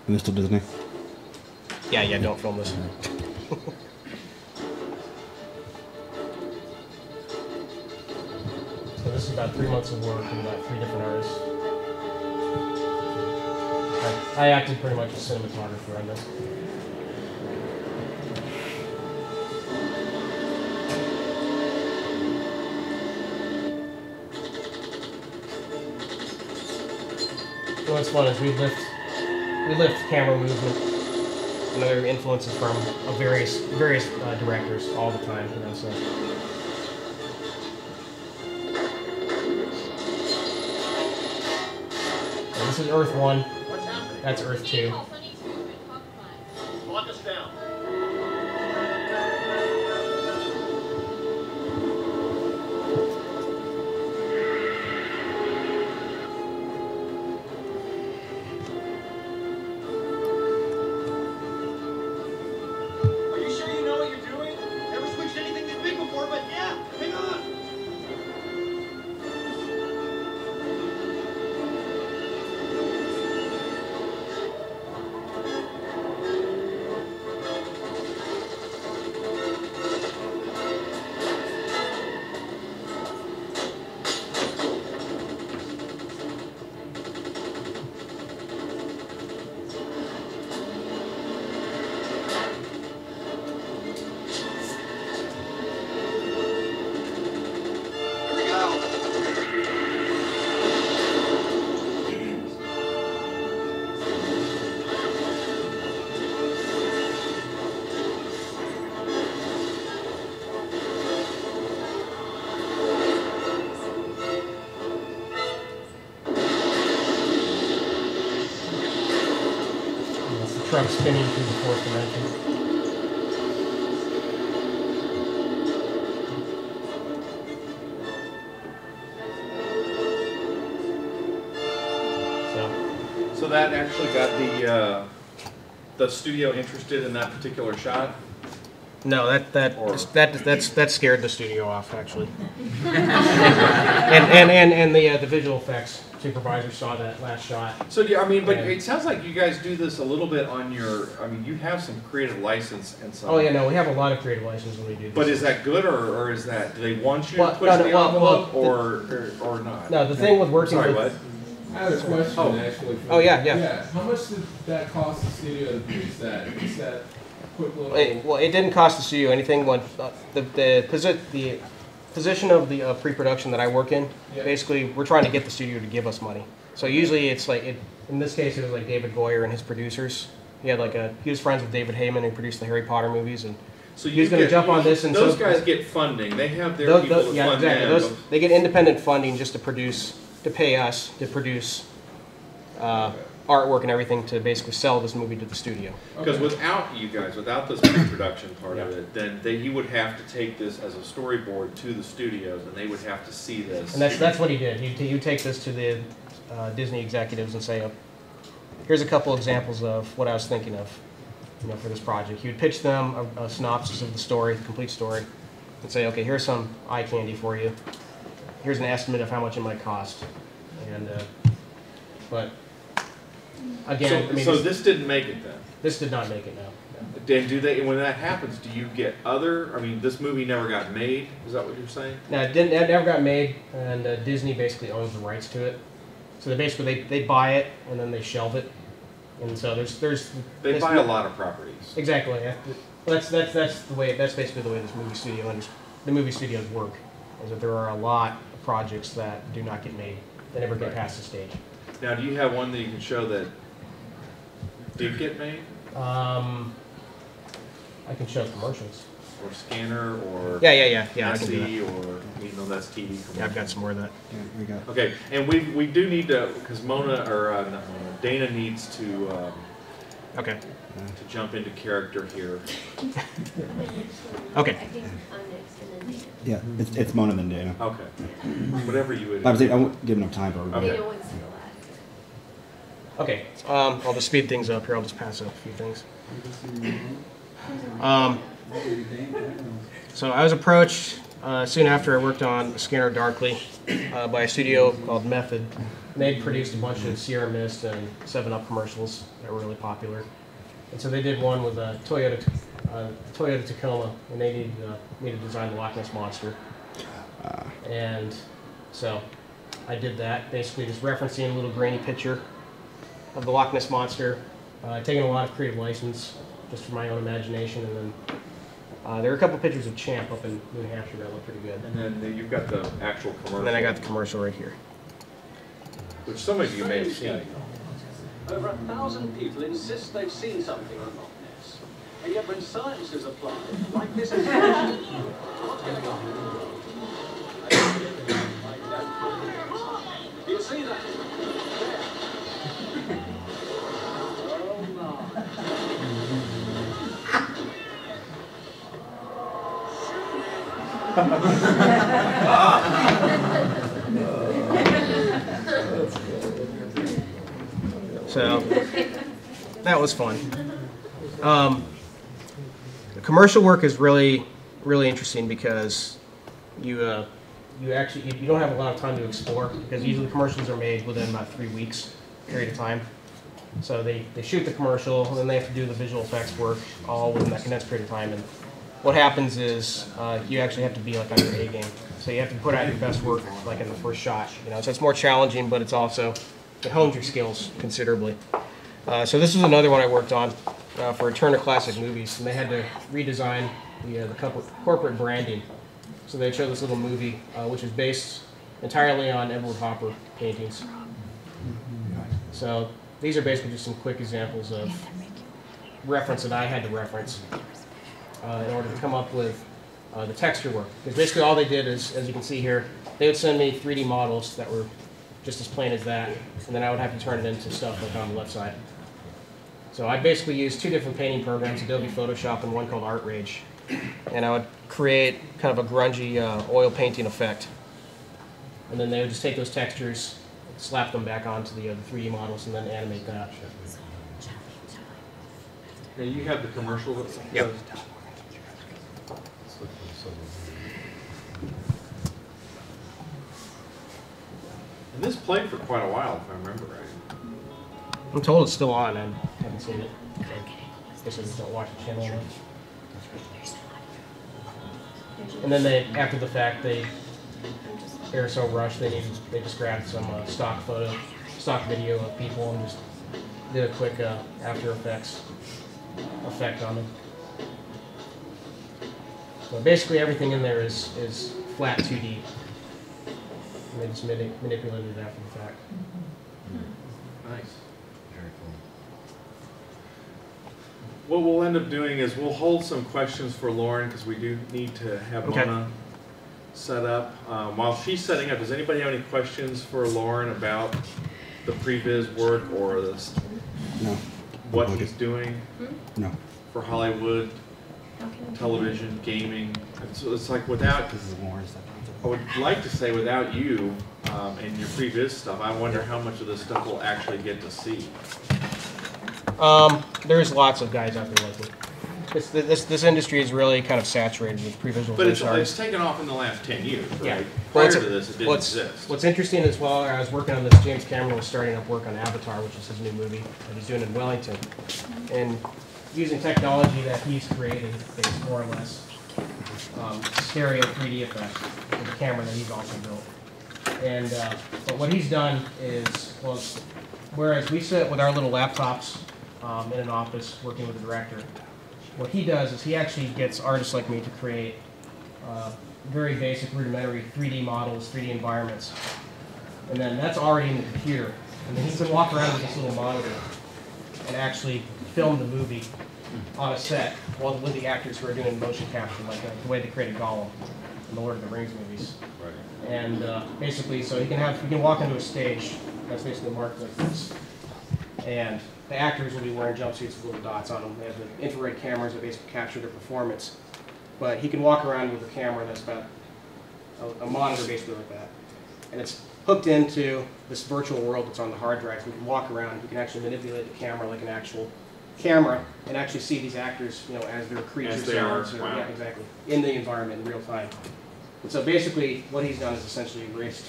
And it's still Disney? Yeah, don't film this. So this is about 3 months of work and about 3 different artists. I acted pretty much as cinematographer on this. So what's fun is we lift camera movement and other influences from various directors all the time. You know, so. And this is Earth 1. That's Earth 2. Lock us down. Are you sure you know what you're doing? Never switched anything this big before, but yeah, hang on. Truck spinning through the 4th dimension. So that actually got the studio interested in that particular shot? No, that scared the studio off actually. and the visual effects supervisor saw that last shot. So yeah, I mean, but it sounds like you guys do this a little bit on your. I mean, you have some creative license and some. Oh yeah, no, we have a lot of creative license when we do this. But is that good, or is that, do they want you to push the envelope, or not? No, the thing with working Sorry, with. what? I have a question actually. Oh yeah. How much did that cost the studio to produce that? Is that quick little? Well, it didn't cost the studio anything. When the position of the pre-production that I work in, basically we're trying to get the studio to give us money. So usually it's like, in this case it was like David Goyer and his producers. He was friends with David Heyman who produced the Harry Potter movies, and so he was going to jump on this. And those guys get funding. They have their people to fund them. They get independent funding just to pay us to produce artwork and everything to basically sell this movie to the studio. Because without you guys, without this pre-production part of it, then he would have to take this as a storyboard to the studios, and they would have to see this. And that's what he did. He would take this to the Disney executives and say, here's a couple examples of what I was thinking of, for this project. He would pitch them a synopsis of the story, the complete story, and say, okay, here's some eye candy for you. Here's an estimate of how much it might cost. And but again, so this didn't make it then. This did not make it, no. Dan, when that happens, do you get this movie never got made? Is that what you're saying? No, it never got made, and Disney basically owns the rights to it. So they buy it and then they shelve it, and so they buy a lot of properties. Exactly. Yeah. Well, that's basically the way the movie studios work. Is that there are a lot of projects that do not get made. They never get past the stage. Now, do you have one that you can show that did get made? I can show commercials. Or Scanner, or yeah. I can do that. Or even though that's TV. Yeah, I've got some more of that. Yeah, we got. Okay, and we do need to, because Dana needs to. Okay. To jump into character here. Okay. Yeah, it's Mona than Dana. Okay. Whatever you would. I won't give enough time for everybody. Okay. I'll just speed things up here. I'll just pass up a few things. So I was approached soon after, I worked on a scanner darkly by a studio called Method. And they'd produced a bunch of Sierra Mist and 7-Up commercials that were really popular. And so they did one with a Toyota Tacoma, and they needed me to design the Loch Ness Monster. And so I did that, basically just referencing a little grainy picture of the Loch Ness Monster, taking a lot of creative license just for my own imagination, and then there were a couple pictures of Champ up in New Hampshire that looked pretty good. And then you've got the actual commercial. And then I got the commercial right here. Which some of you may have seen. Over 1,000 people insist they've seen something on Loch Ness. And yet when science is applied, like this is what's going on? Do you see that? There. Oh So that was fun. The commercial work is really interesting because you don't have a lot of time to explore, because usually commercials are made within about 3 weeks period of time. So they shoot the commercial, and then they have to do the visual effects work all within that condensed period of time. And what happens is you actually have to be like on your A game. So you have to put out your best work like in the first shot. So it's more challenging, but it hones your skills considerably. So this is another one I worked on for Turner Classic Movies, and they had to redesign the corporate branding. So they showed this little movie, which is based entirely on Edward Hopper paintings. So these are basically just some quick examples of reference that I had to reference in order to come up with the texture work. Because basically all they did is, as you can see here, they would send me 3D models that were just as plain as that, and then I would have to turn it into stuff like on the left side. So I basically used 2 different painting programs, Adobe Photoshop and one called ArtRage. And I would create kind of a grungy oil painting effect. And then they would just take those textures, slap them back onto the 3D models, and then animate that. Now you have the commercial. Yep. And this played for quite a while, if I remember right. I'm told it's still on. I haven't seen it. I guess I just don't watch the channel enough. And then after the fact, they were so rushed, they just grabbed some stock video of people and just did a quick After Effects effect on them. So basically everything in there is flat 2D. And they just manipulated it after the fact. Nice. Very cool. What we'll end up doing is we'll hold some questions for Lauren, because we do need to have Mona set up. While she's setting up, does anybody have any questions for Lauren about the previs work or this? No. What he's doing? No. For Hollywood, television, gaming. So it's like without. This is Lauren's stuff. I would like to say without you and your previous stuff, I wonder how much of this stuff we'll actually get to see. There's lots of guys out there like me. This industry is really kind of saturated with pre-visualization But it's taken off in the last 10 years, right? Yeah. Prior to this, it didn't exist. What's interesting as well, I was working on this, James Cameron was starting up work on Avatar, which is his new movie that he's doing in Wellington. And using technology that he's created, it's more or less stereo 3D effect with the camera that he's also built. And but what he's done is, well, whereas we sit with our little laptops in an office working with a director, what he does is he actually gets artists like me to create very basic, rudimentary 3D models, 3D environments. And then that's already in the computer. And then he can walk around with this little monitor and actually film the movie on a set with the actors who are doing motion capture, like the way they created Gollum in the Lord of the Rings movies. Right. And basically, so he can walk into a stage that's basically marked like this. And the actors will be wearing jumpsuits with little dots on them. They have the infrared cameras that basically capture their performance. But he can walk around with a camera that's about a monitor basically like that. And it's hooked into this virtual world that's on the hard drive. So he can walk around, he can actually manipulate the camera like an actual camera and actually see these actors, as their creatures. As they are. Wow. Yeah, exactly. In the environment in real time. And so basically, what he's done is essentially erased